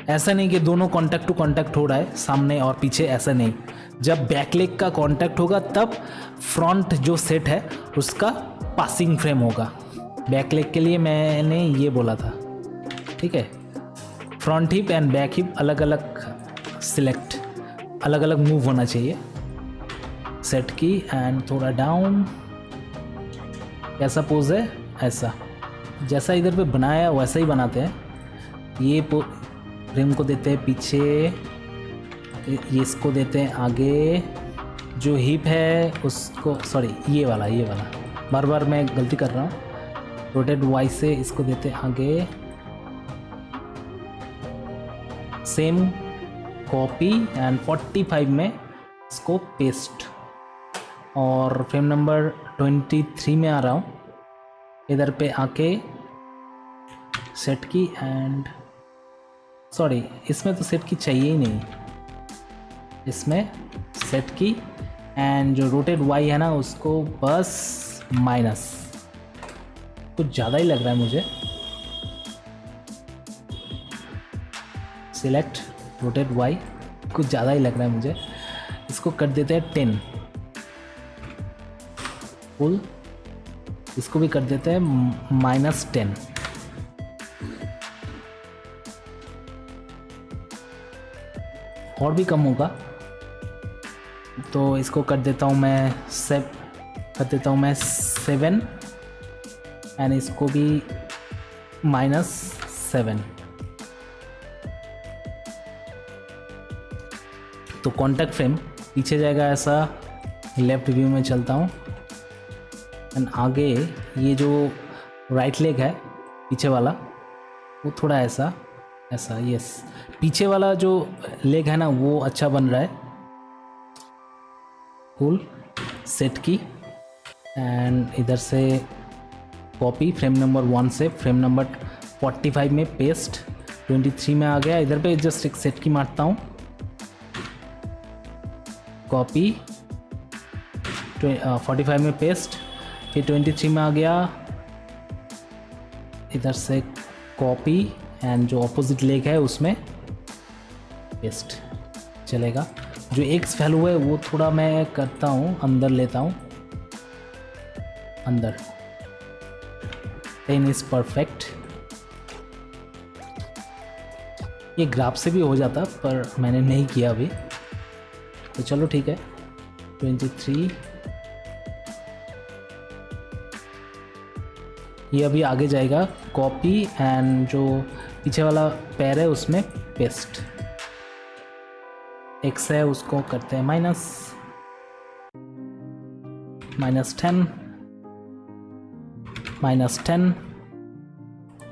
ऐसा नहीं कि दोनों कॉन्टैक्ट टू कॉन्टैक्ट हो रहा है सामने और पीछे, ऐसा नहीं। जब बैक लेग का कॉन्टैक्ट होगा तब फ्रंट जो सेट है उसका पासिंग फ्रेम होगा। बैक लेग के लिए मैंने ये बोला था, ठीक है। Front hip and back hip अलग अलग सिलेक्ट, अलग अलग मूव होना चाहिए। सेट की एंड थोड़ा डाउन। कैसा पोज है? ऐसा, जैसा इधर पे बनाया वैसा ही बनाते हैं। ये फ्रेम को देते हैं पीछे, ये इसको देते हैं आगे। जो हिप है उसको, सॉरी ये वाला बार बार मैं गलती कर रहा हूँ। रोटेट वाई से इसको देते हैं आगे। सेम कॉपी एंड 45 में इसको पेस्ट। और फ्रेम नंबर 23 में आ रहा हूँ, इधर पे आके सेट की एंड, सॉरी इसमें तो सेट की चाहिए ही नहीं, इसमें सेट की एंड जो रोटेट वाई है ना उसको बस माइनस। कुछ ज़्यादा ही लग रहा है मुझे। सिलेक्ट रोटेट वाई, कुछ ज़्यादा ही लग रहा है मुझे। इसको कर देते हैं 10 फुल। इसको भी कर देते हैं -10। और भी कम होगा तो इसको कर देता हूँ मैं 7 एंड इसको भी -7। तो कॉन्टैक्ट फ्रेम पीछे जाएगा, ऐसा लेफ्ट व्यू में चलता हूँ एंड आगे ये जो राइट लेग है पीछे वाला, वो थोड़ा ऐसा यस, पीछे वाला जो लेग है ना वो अच्छा बन रहा है। कूल, सेट की एंड इधर से कॉपी फ्रेम नंबर 1 से फ्रेम नंबर 45 में पेस्ट। 23 में आ गया, इधर पे जस्ट एक सेट की मारता हूँ, कॉपी 45 में पेस्ट। फिर 23 में आ गया, इधर से कॉपी एंड जो ऑपोजिट लेग है उसमें पेस्ट चलेगा। जो एक्स वैल्यू है वो थोड़ा मैं करता हूँ, अंदर लेता हूँ, अंदर 10 इज परफेक्ट। ये ग्राफ से भी हो जाता पर मैंने नहीं किया अभी, तो चलो ठीक है। 23 ये अभी आगे जाएगा, कॉपी एंड जो पीछे वाला पैर है उसमें पेस्ट। एक्स है उसको करते हैं -10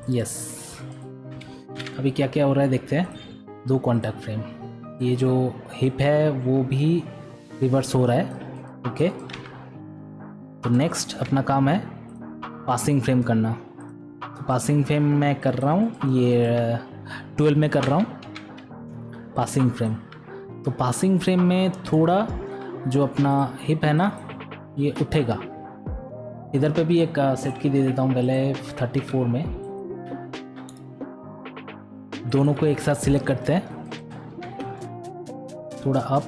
यस। अभी क्या क्या हो रहा है देखते हैं। 2 कॉन्टैक्ट फ्रेम, ये जो हिप है वो भी रिवर्स हो रहा है। ओके, तो नेक्स्ट अपना काम है पासिंग फ्रेम करना। तो पासिंग फ्रेम मैं कर रहा हूँ, ये 12 में कर रहा हूँ पासिंग फ्रेम। तो पासिंग फ्रेम में थोड़ा जो अपना हिप है ना ये उठेगा। इधर पे भी एक सेट की दे देता हूँ पहले 34 में। दोनों को एक साथ सिलेक्ट करते हैं थोड़ा अप,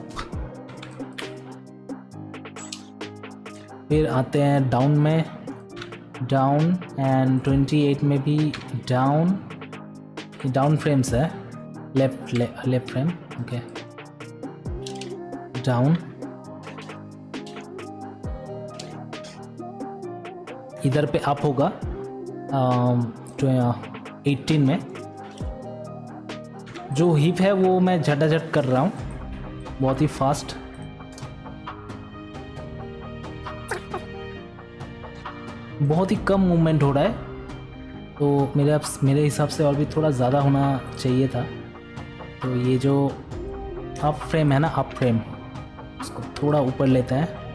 फिर आते हैं डाउन में, डाउन एंड 28 में भी डाउन, डाउन फ्रेम्स है, लेफ्ट फ्रेम, ओके डाउन। इधर पे अप होगा 18 में। जो हिप है वो मैं झटाझट कर रहा हूँ, बहुत ही फास्ट। बहुत ही कम मूवमेंट हो रहा है, तो मेरे हिसाब से और भी थोड़ा ज़्यादा होना चाहिए था। तो ये जो अप फ्रेम है ना, अप फ्रेम, उसको थोड़ा ऊपर लेते हैं।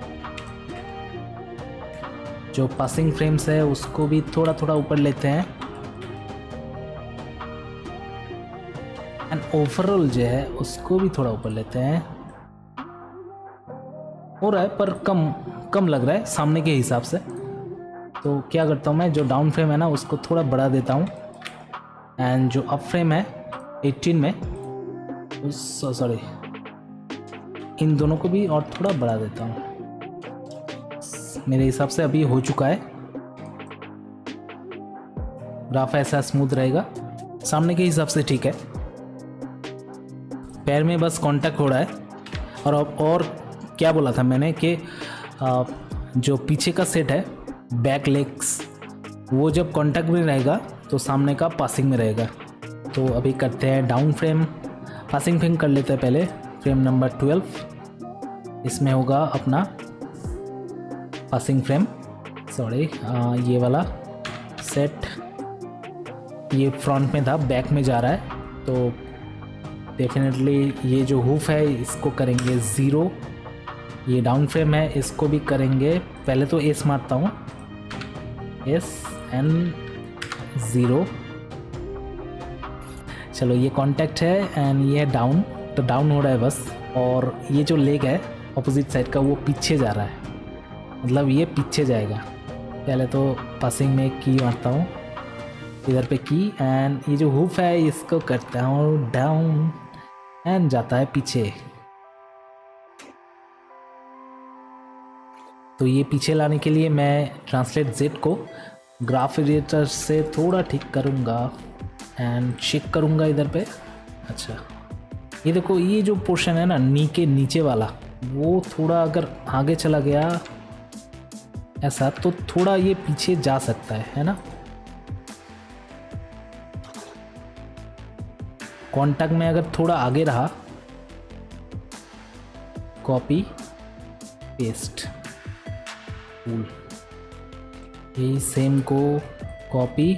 जो पासिंग फ्रेम्स है उसको भी थोड़ा थोड़ा ऊपर लेते हैं। एंड ओवरऑल जो है उसको भी थोड़ा ऊपर लेते हैं। हो रहा है पर कम लग रहा है सामने के हिसाब से। तो क्या करता हूँ मैं, जो डाउन फ्रेम है ना उसको थोड़ा बढ़ा देता हूँ, एंड जो अप फ्रेम है 18 में, सॉरी, इन दोनों को भी और थोड़ा बढ़ा देता हूँ। मेरे हिसाब से अभी हो चुका है। ग्राफ ऐसा स्मूथ रहेगा, सामने के हिसाब से ठीक है। पैर में बस कांटेक्ट हो रहा है। और क्या बोला था मैंने कि जो पीछे का सेट है, बैक लेग्स, वो जब कांटेक्ट में रहेगा तो सामने का पासिंग में रहेगा। तो अभी करते हैं डाउन फ्रेम, पासिंग फ्रेम कर लेते हैं पहले। फ्रेम नंबर 12, इसमें होगा अपना पासिंग फ्रेम, सॉरी ये वाला सेट, ये फ्रंट में था, बैक में जा रहा है। तो डेफिनेटली ये जो हुफ है इसको करेंगे 0। ये डाउन फ्रेम है, इसको भी करेंगे, पहले तो एस मारता हूँ, SN 0। चलो ये कांटेक्ट है एंड ये डाउन, तो डाउन हो रहा है बस। और ये जो लेग है ऑपोजिट साइड का वो पीछे जा रहा है, मतलब ये पीछे जाएगा। पहले तो पासिंग में की मारता हूँ, इधर पे की, एंड ये जो हुफ है इसको करता हूँ डाउन एंड जाता है पीछे। तो ये पीछे लाने के लिए मैं ट्रांसलेट Z को ग्राफ एडिटर से थोड़ा ठीक करूँगा एंड चेक करूँगा इधर पे। अच्छा, ये देखो, ये जो पोर्शन है ना नी के नीचे वाला, वो थोड़ा अगर आगे चला गया ऐसा तो थोड़ा ये पीछे जा सकता है ना। कांटेक्ट में अगर थोड़ा आगे रहा, कॉपी पेस्ट, यही सेम को कॉपी,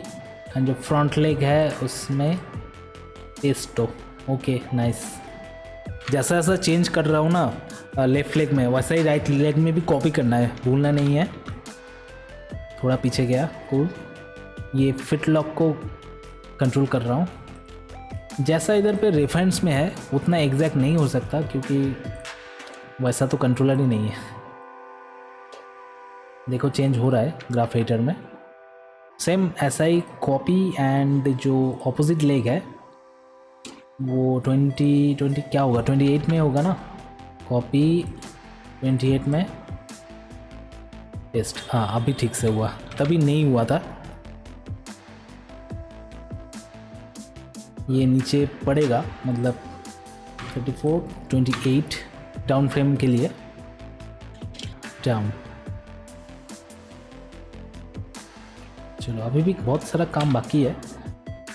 एंड जो फ्रंट लेग है उसमें पेस्ट हो। Okay nice. जैसा जैसा चेंज कर रहा हूँ ना लेफ्ट लेग में, वैसा ही राइट लेग में भी कॉपी करना है, भूलना नहीं है। थोड़ा पीछे गया, कूल। ये फिट लॉक को कंट्रोल कर रहा हूँ। जैसा इधर पे रेफरेंस में है उतना एग्जैक्ट नहीं हो सकता, क्योंकि वैसा तो कंट्रोलर ही नहीं है। देखो चेंज हो रहा है ग्राफ एडिटर में। सेम ऐसा ही कॉपी, एंड जो ऑपोजिट लेग है वो 20 क्या होगा, 28 में होगा ना, कॉपी 28 में पेस्ट। हाँ अभी ठीक से हुआ, तभी नहीं हुआ था। ये नीचे पड़ेगा, मतलब 34 28 डाउन फ्रेम के लिए, डाउन। चलो अभी भी बहुत सारा काम बाकी है।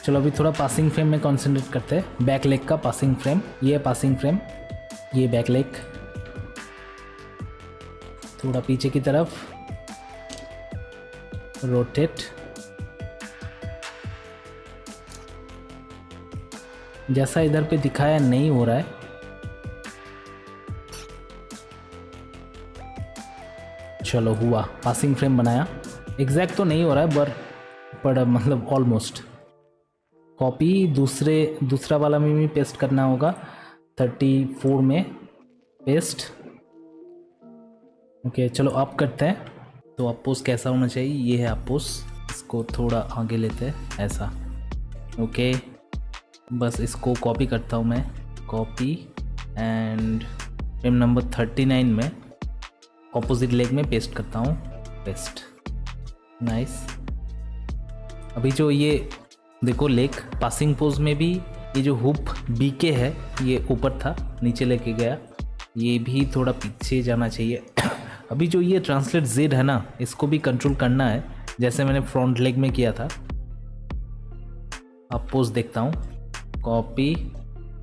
चलो अभी थोड़ा पासिंग फ्रेम में कंसंट्रेट करते हैं। बैक लेग का पासिंग फ्रेम, ये पासिंग फ्रेम, ये बैक लेग, थोड़ा पीछे की तरफ रोटेट। जैसा इधर पे दिखाया नहीं हो रहा है। चलो हुआ, पासिंग फ्रेम बनाया। एग्जैक्ट तो नहीं हो रहा है पर मतलब ऑलमोस्ट। कॉपी दूसरा वाला में भी पेस्ट करना होगा, 34 में पेस्ट। ओके चलो अप करते हैं। तो अपोज कैसा होना चाहिए, ये है अपोज। इसको थोड़ा आगे लेते हैं ऐसा। ओके बस इसको कॉपी करता हूँ मैं, कॉपी एंड फ्रेम नंबर 39 में ऑपोजिट लेग में पेस्ट करता हूँ, पेस्ट, नाइस। अभी जो ये देखो लेग पासिंग पोज में भी ये जो हुप बीके है ये ऊपर था, नीचे लेके गया, ये भी थोड़ा पीछे जाना चाहिए। अभी जो ये ट्रांसलेट जेड है ना, इसको भी कंट्रोल करना है जैसे मैंने फ्रंट लेग में किया था। अब पोज देखता हूँ, कॉपी,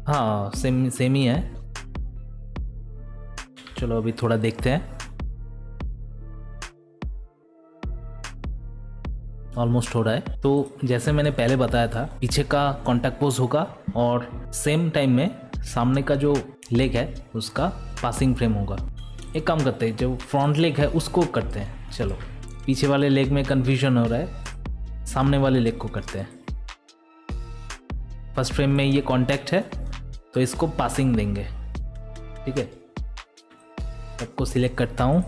हाँ सेम ही है। चलो अभी थोड़ा देखते हैं, ऑलमोस्ट हो रहा है। तो जैसे मैंने पहले बताया था, पीछे का कॉन्टैक्ट पोज होगा और सेम टाइम में सामने का जो लेग है उसका पासिंग फ्रेम होगा। एक काम करते हैं, जो फ्रंट लेग है उसको करते हैं। चलो पीछे वाले लेग में कन्फ्यूजन हो रहा है, सामने वाले लेग को करते हैं। फर्स्ट फ्रेम में ये कॉन्टैक्ट है तो इसको पासिंग देंगे, ठीक है। सबको सिलेक्ट करता हूँ,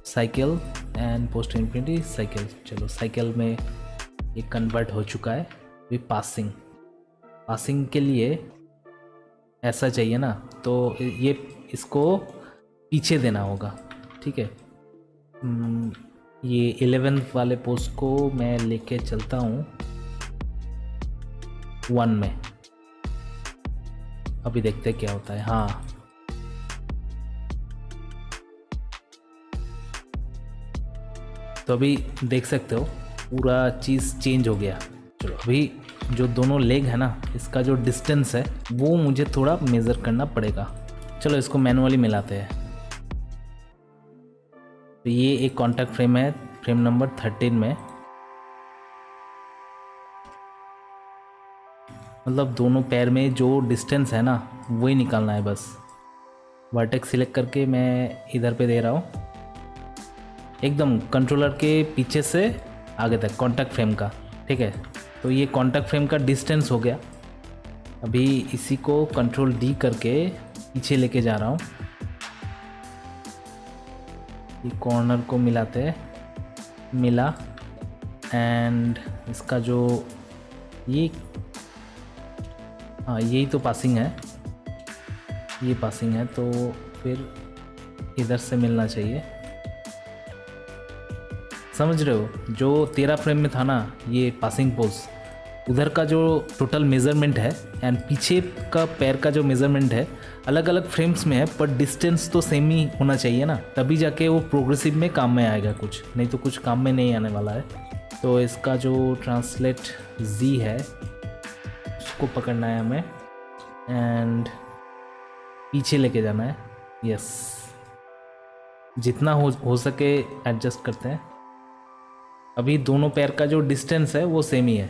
cycle and post infinity cycle. चलो साइकिल में ये कन्वर्ट हो चुका है। भी पासिंग के लिए ऐसा चाहिए ना, तो ये इसको पीछे देना होगा, ठीक है। ये 11th वाले पोस्ट को मैं लेके चलता हूँ 1 में। अभी देखते हैं क्या होता है। हाँ तो अभी देख सकते हो पूरा चीज़ चेंज हो गया। चलो अभी जो दोनों लेग है ना, इसका जो डिस्टेंस है वो मुझे थोड़ा मेज़र करना पड़ेगा। चलो इसको मैनुअली मिलाते हैं। तो ये एक कॉन्टैक्ट फ्रेम है, फ्रेम नंबर 13 में, मतलब दोनों पैर में जो डिस्टेंस है ना वही निकालना है बस। वर्टेक्स सिलेक्ट करके मैं इधर पे दे रहा हूँ, एकदम कंट्रोलर के पीछे से आगे तक कॉन्टैक्ट फ्रेम का, ठीक है। तो ये कॉन्टैक्ट फ्रेम का डिस्टेंस हो गया। अभी इसी को कंट्रोल डी करके पीछे लेके जा रहा हूँ। ये कॉर्नर को मिलाते हैं, मिला, एंड इसका जो ये, हाँ यही तो पासिंग है, ये पासिंग है, तो फिर इधर से मिलना चाहिए। समझ रहे हो, जो 13 फ्रेम में था ना ये पासिंग पोज, उधर का जो टोटल मेज़रमेंट है एंड पीछे का पैर का जो मेज़रमेंट है अलग अलग फ्रेम्स में है, पर डिस्टेंस तो सेम ही होना चाहिए ना, तभी जाके वो प्रोग्रेसिव में काम में आएगा, कुछ नहीं तो कुछ काम में नहीं आने वाला है। तो इसका जो ट्रांसलेट जी है उसको पकड़ना है हमें एंड पीछे लेके जाना है। यस, जितना हो सके एडजस्ट करते हैं। अभी दोनों पैर का जो डिस्टेंस है वो सेम ही है,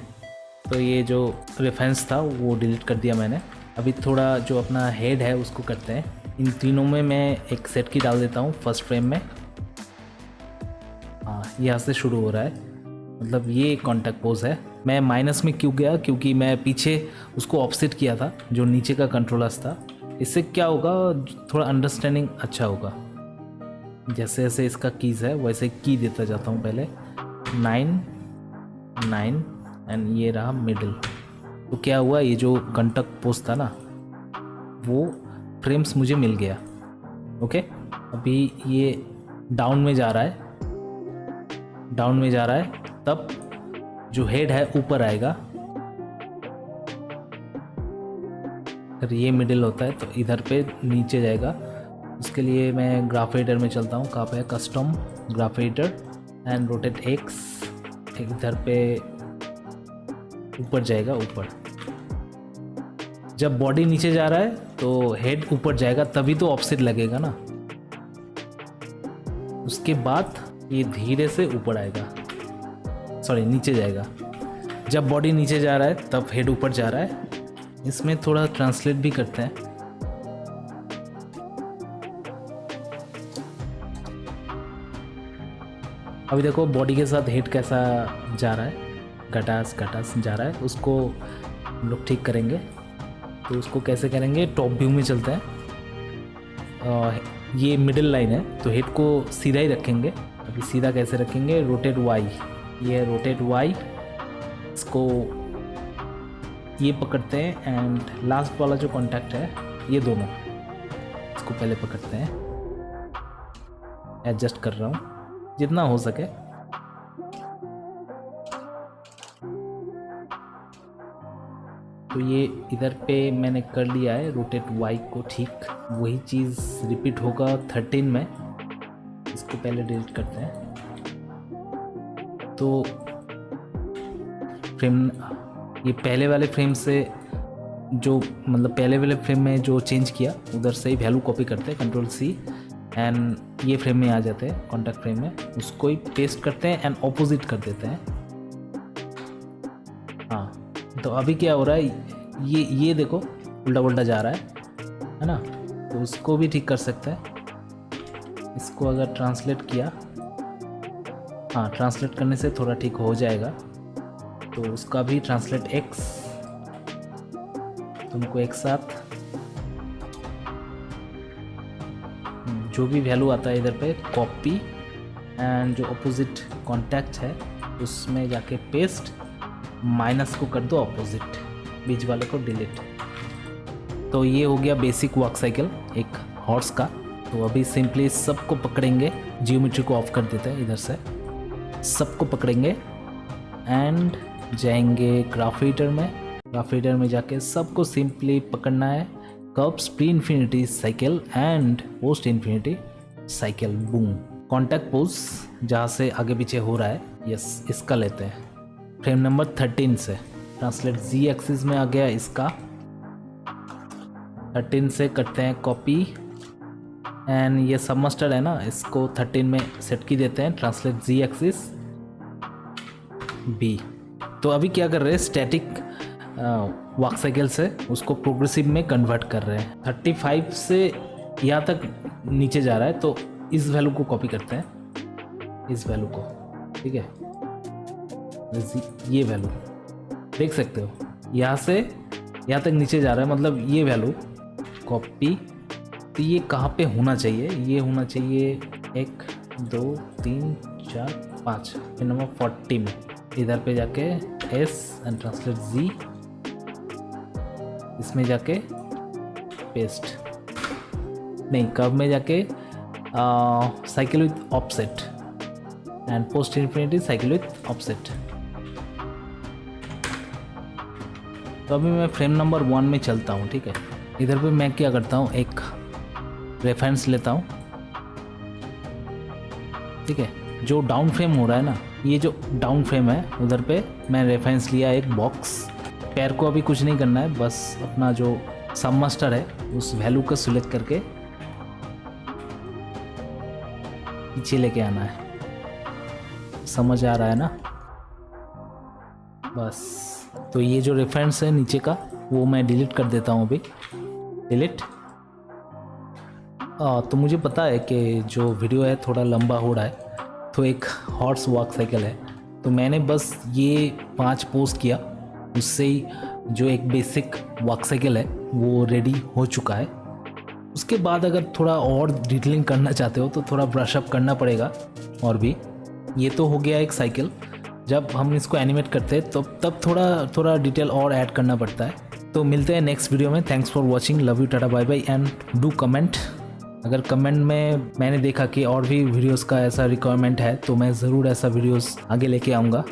तो ये जो रेफरेंस था वो डिलीट कर दिया मैंने। अभी थोड़ा जो अपना हेड है उसको करते हैं। इन तीनों में मैं एक सेट की डाल देता हूँ फर्स्ट फ्रेम में। हाँ यहाँ से शुरू हो रहा है, मतलब ये कॉन्टैक्ट पोज है। मैं माइनस में क्यों गया, क्योंकि मैं पीछे उसको ऑफसेट किया था जो नीचे का कंट्रोलर्स था। इससे क्या होगा, थोड़ा अंडरस्टैंडिंग अच्छा होगा। जैसे जैसे इसका कीज़ है वैसे की देता जाता हूँ। पहले 9 9 एंड ये रहा मिडिल। तो क्या हुआ, ये जो कॉन्टैक्ट पोज था ना वो फ्रेम्स मुझे मिल गया। ओके, अभी ये डाउन में जा रहा है, डाउन में जा रहा है, तब जो हेड है ऊपर आएगा। अगर ये मिडिल होता है तो इधर पे नीचे जाएगा। उसके लिए मैं ग्राफ एडिटर में चलता हूँ। कहाँ पे है, custom graph editor and rotate x. इधर पे ऊपर जाएगा, ऊपर। जब बॉडी नीचे जा रहा है तो हेड ऊपर जाएगा, तभी तो ऑफसेट लगेगा ना। उसके बाद ये धीरे से ऊपर आएगा, सॉरी नीचे जाएगा। जब बॉडी नीचे जा रहा है तब हेड ऊपर जा रहा है। इसमें थोड़ा ट्रांसलेट भी करते हैं। अभी देखो बॉडी के साथ हेड कैसा जा रहा है, घटास घटास जा रहा है, उसको हम लोग ठीक करेंगे। तो उसको कैसे करेंगे, टॉप व्यू में चलता है। ये मिडिल लाइन है तो हेड को सीधा ही रखेंगे। अभी सीधा कैसे रखेंगे, रोटेट वाई, ये रोटेट वाई, इसको ये पकड़ते हैं एंड लास्ट वाला जो कॉन्टैक्ट है ये दोनों, इसको पहले पकड़ते हैं, एडजस्ट कर रहा हूँ जितना हो सके। तो ये इधर पे मैंने कर लिया है रोटेट वाई को, ठीक वही चीज़ रिपीट होगा 13 में। इसको पहले डिलीट करते हैं। तो फ्रेम, ये पहले वाले फ्रेम से जो मतलब पहले वाले फ्रेम में जो चेंज किया उधर से ही वैल्यू कॉपी करते हैं, कंट्रोल सी, एंड ये फ्रेम में आ जाते हैं कॉन्टैक्ट फ्रेम में, उसको ही पेस्ट करते हैं एंड ऑपोजिट कर देते हैं। हाँ, तो अभी क्या हो रहा है, ये देखो उल्टा उल्टा जा रहा है ना, तो उसको भी ठीक कर सकते हैं। इसको अगर ट्रांसलेट किया, हाँ ट्रांसलेट करने से थोड़ा ठीक हो जाएगा। तो उसका भी ट्रांसलेट एक्स, तुमको एक साथ जो भी वैल्यू आता है इधर पे कॉपी, एंड जो अपोजिट कॉन्टैक्ट है उसमें जाके पेस्ट, माइनस को कर दो अपोजिट, बीच वाले को डिलीट। तो ये हो गया बेसिक वॉक साइकिल एक हॉर्स का। तो अभी सिंपली सबको पकड़ेंगे, जियोमेट्री को ऑफ कर देते हैं, इधर से सबको पकड़ेंगे एंड जाएंगे ग्राफ एडिटर में। ग्राफ एडिटर में जाके सबको सिंपली पकड़ना है, curves, pre infinity cycle and post infinity cycle, boom. Contact pose जहाँ से आगे पीछे हो रहा है, यस इसका लेते हैं फ्रेम नंबर 13 से। ट्रांसलेट जी एक्सिस में आ गया इसका, 13 से करते हैं कॉपी, एंड ये सब मास्टर है ना, इसको 13 में सेट की देते हैं, ट्रांसलेट जी एक्सिस बी। तो अभी क्या कर रहे हैं, स्टैटिक वॉक साइकिल से उसको प्रोग्रेसिव में कन्वर्ट कर रहे हैं। 35 से यहाँ तक नीचे जा रहा है, तो इस वैल्यू को कॉपी करते हैं, इस वैल्यू को, ठीक है, ये वैल्यू देख सकते हो, यहाँ से यहाँ तक नीचे जा रहा है, मतलब ये वैल्यू कॉपी। तो ये कहाँ पे होना चाहिए, ये होना चाहिए 1 2 3 4 5 फिर नंबर 40 में, इधर पे जाके एस एंड ट्रांसलेट जी, इसमें जाके पेस्ट, नहीं कर्व में जाके cycle with offset and post infinity cycle with offset. तो अभी मैं फ्रेम नंबर 1 में चलता हूँ, ठीक है। इधर पे मैं क्या करता हूँ, एक रेफरेंस लेता हूँ, ठीक है। जो डाउन फ्रेम हो रहा है ना, ये जो डाउन फ्रेम है उधर पे मैं रेफरेंस लिया एक बॉक्स। पैर को अभी कुछ नहीं करना है, बस अपना जो सब मास्टर है उस वैल्यू को सिलेक्ट करके पीछे लेके आना है। समझ आ रहा है ना, बस। तो ये जो रेफरेंस है नीचे का वो मैं डिलीट कर देता हूँ अभी, डिलीट। तो मुझे पता है कि जो वीडियो है थोड़ा लंबा हो रहा है, तो एक हॉर्स वॉक साइकिल है, तो मैंने बस ये 5 पोस्ट किया, उससे ही जो एक बेसिक वॉक साइकिल है वो रेडी हो चुका है। उसके बाद अगर थोड़ा और डिटेलिंग करना चाहते हो तो थोड़ा ब्रश अप करना पड़ेगा और भी। ये तो हो गया एक साइकिल, जब हम इसको एनिमेट करते हैं तो तब थोड़ा डिटेल और ऐड करना पड़ता है। तो मिलते हैं नेक्स्ट वीडियो में। Thanks for watching, love you, tata bye bye, and do comment. अगर कमेंट में मैंने देखा कि और भी वीडियोस का ऐसा रिक्वायरमेंट है तो मैं ज़रूर ऐसा वीडियोस आगे लेके आऊँगा।